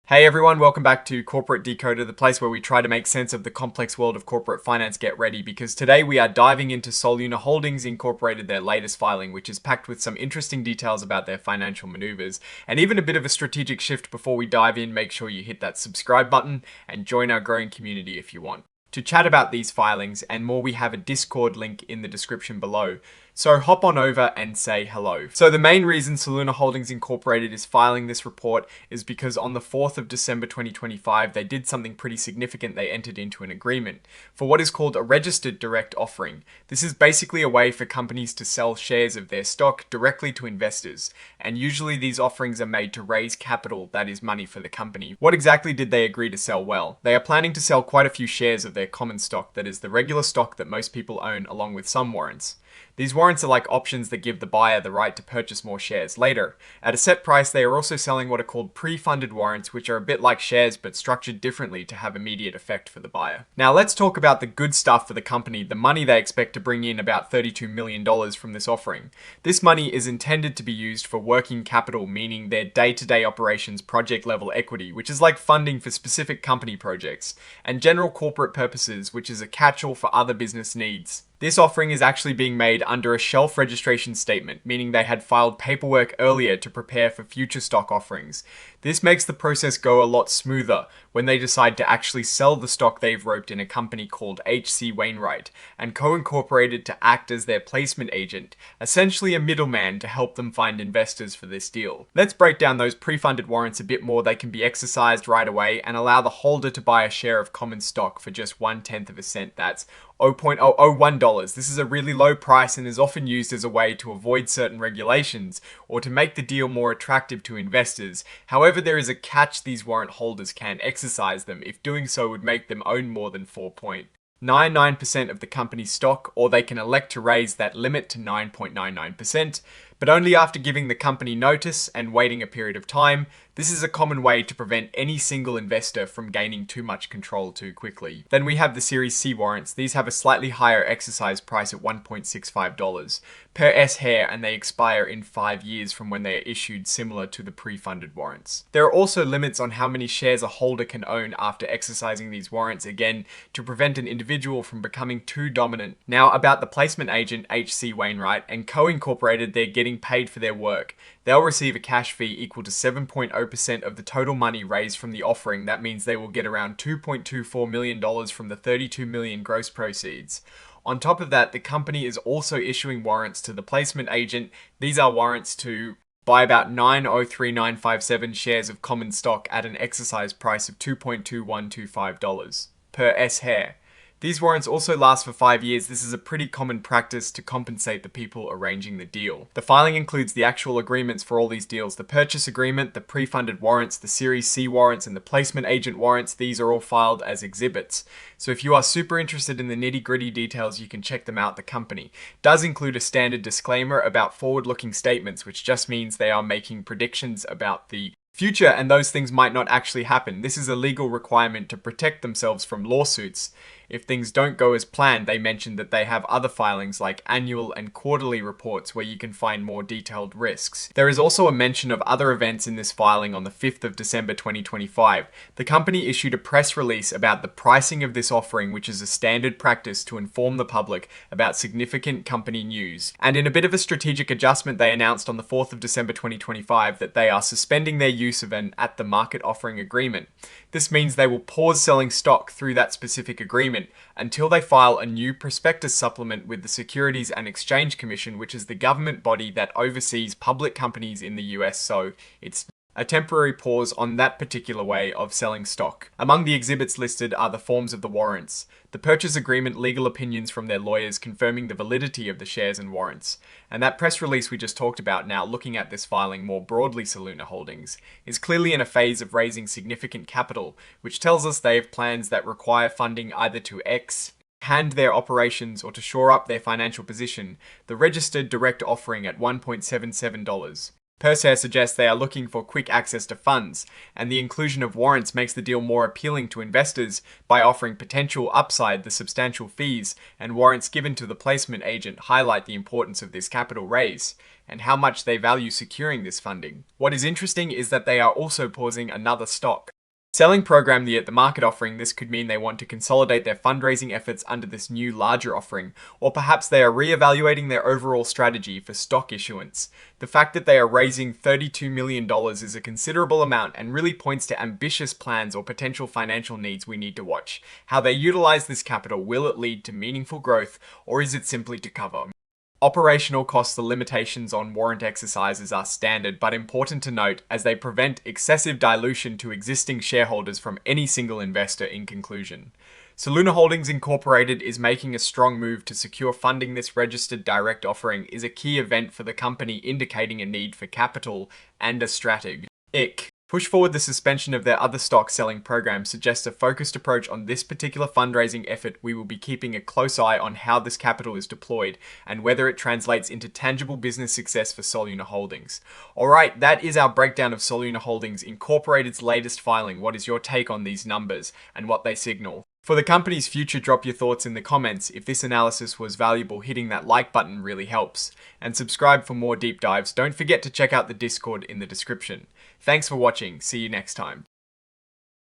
Hey everyone, welcome back to Corporate Decoder, the place where we try to make sense of the complex world of corporate finance. Get ready, because today we are diving into Soluna Holdings Incorporated, their latest filing, which is packed with some interesting details about their financial maneuvers, and even a bit of a strategic shift. Before we dive in, make sure you hit that subscribe button and join our growing community if you want. To chat about these filings and more, we have a Discord link in the description below. So hop on over and say hello. So the main reason Soluna Holdings Incorporated is filing this report is because on the 4th of December 2025, they did something pretty significant. They entered into an agreement for what is called a registered direct offering. This is basically a way for companies to sell shares of their stock directly to investors. And usually these offerings are made to raise capital, that is money for the company. What exactly did they agree to sell? Well, they are planning to sell quite a few shares of their common stock, that is the regular stock that most people own, along with some warrants. These warrants are like options that give the buyer the right to purchase more shares later. At a set price, they are also selling what are called pre-funded warrants, which are a bit like shares but structured differently to have immediate effect for the buyer. Now let's talk about the good stuff for the company, the money they expect to bring in, about $32 million from this offering. This money is intended to be used for working capital, meaning their day-to-day operations project level equity, which is like funding for specific company projects, and general corporate purposes, which is a catch-all for other business needs. This offering is actually being made under a shelf registration statement, meaning they had filed paperwork earlier to prepare for future stock offerings. This makes the process go a lot smoother when they decide to actually sell the stock they've roped in a company called H.C. Wainwright and co-incorporated to act as their placement agent, essentially a middleman to help them find investors for this deal. Let's break down those pre-funded warrants a bit more. They can be exercised right away and allow the holder to buy a share of common stock for just 1/10 of a cent. That's $0.001. This is a really low price and is often used as a way to avoid certain regulations or to make the deal more attractive to investors. However, there is a catch: these warrant holders can exercise them if doing so would make them own more than 4.99% of the company's stock, or they can elect to raise that limit to 9.99%, but only after giving the company notice and waiting a period of time. This is a common way to prevent any single investor from gaining too much control too quickly. Then we have the Series C warrants. These have a slightly higher exercise price at $1.65 per S-share, and they expire in 5 years from when they are issued, similar to the pre-funded warrants. There are also limits on how many shares a holder can own after exercising these warrants, again to prevent an individual from becoming too dominant. Now about the placement agent H.C. Wainwright and co-incorporated, they're getting paid for their work. They'll receive a cash fee equal to 7.0% of the total money raised from the offering. That means they will get around $2.24 million from the $32 million gross proceeds. On top of that, the company is also issuing warrants to the placement agent. These are warrants to buy about 903,957 shares of common stock at an exercise price of $2.2125 per S-share. These warrants also last for 5 years. This is a pretty common practice to compensate the people arranging the deal. The filing includes the actual agreements for all these deals: the purchase agreement, the pre-funded warrants, the Series C warrants, and the placement agent warrants. These are all filed as exhibits. So if you are super interested in the nitty-gritty details, you can check them out. The company does include a standard disclaimer about forward-looking statements, which just means they are making predictions about the future, and those things might not actually happen. This is a legal requirement to protect themselves from lawsuits. If things don't go as planned, they mentioned that they have other filings like annual and quarterly reports where you can find more detailed risks. There is also a mention of other events in this filing. On the 5th of December 2025, the company issued a press release about the pricing of this offering, which is a standard practice to inform the public about significant company news. And in a bit of a strategic adjustment, they announced on the 4th of December 2025 that they are suspending their use of an at-the-market offering agreement. This means they will pause selling stock through that specific agreement until they file a new prospectus supplement with the Securities and Exchange Commission, which is the government body that oversees public companies in the US. So it's a temporary pause on that particular way of selling stock. Among the exhibits listed are the forms of the warrants, the purchase agreement, legal opinions from their lawyers confirming the validity of the shares and warrants, and that press release we just talked about. Now, looking at this filing more broadly, Soluna Holdings is clearly in a phase of raising significant capital, which tells us they have plans that require funding either to expand their operations or to shore up their financial position. The registered direct offering at $1.77 per share suggests they are looking for quick access to funds, and the inclusion of warrants makes the deal more appealing to investors by offering potential upside. The substantial fees and warrants given to the placement agent highlight the importance of this capital raise and how much they value securing this funding. What is interesting is that they are also pausing another stock, Selling program the at-the-market offering, this could mean they want to consolidate their fundraising efforts under this new larger offering, or perhaps they are re-evaluating their overall strategy for stock issuance. The fact that they are raising $32 million is a considerable amount and really points to ambitious plans or potential financial needs we need to watch. How they utilize this capital, will it lead to meaningful growth, or is it simply to cover? Operational costs, the limitations on warrant exercises are standard, but important to note as they prevent excessive dilution to existing shareholders from any single investor. In conclusion, Soluna Holdings Incorporated is making a strong move to secure funding. This registered direct offering is a key event for the company, indicating a need for capital and a strategy. Push forward the suspension of their other stock selling program suggests a focused approach on this particular fundraising effort. We will be keeping a close eye on how this capital is deployed and whether it translates into tangible business success for Soluna Holdings. Alright, that is our breakdown of Soluna Holdings Incorporated's latest filing. What is your take on these numbers and what they signal? For the company's future, drop your thoughts in the comments. If this analysis was valuable, hitting that like button really helps. And subscribe for more deep dives. Don't forget to check out the Discord in the description. Thanks for watching. See you next time.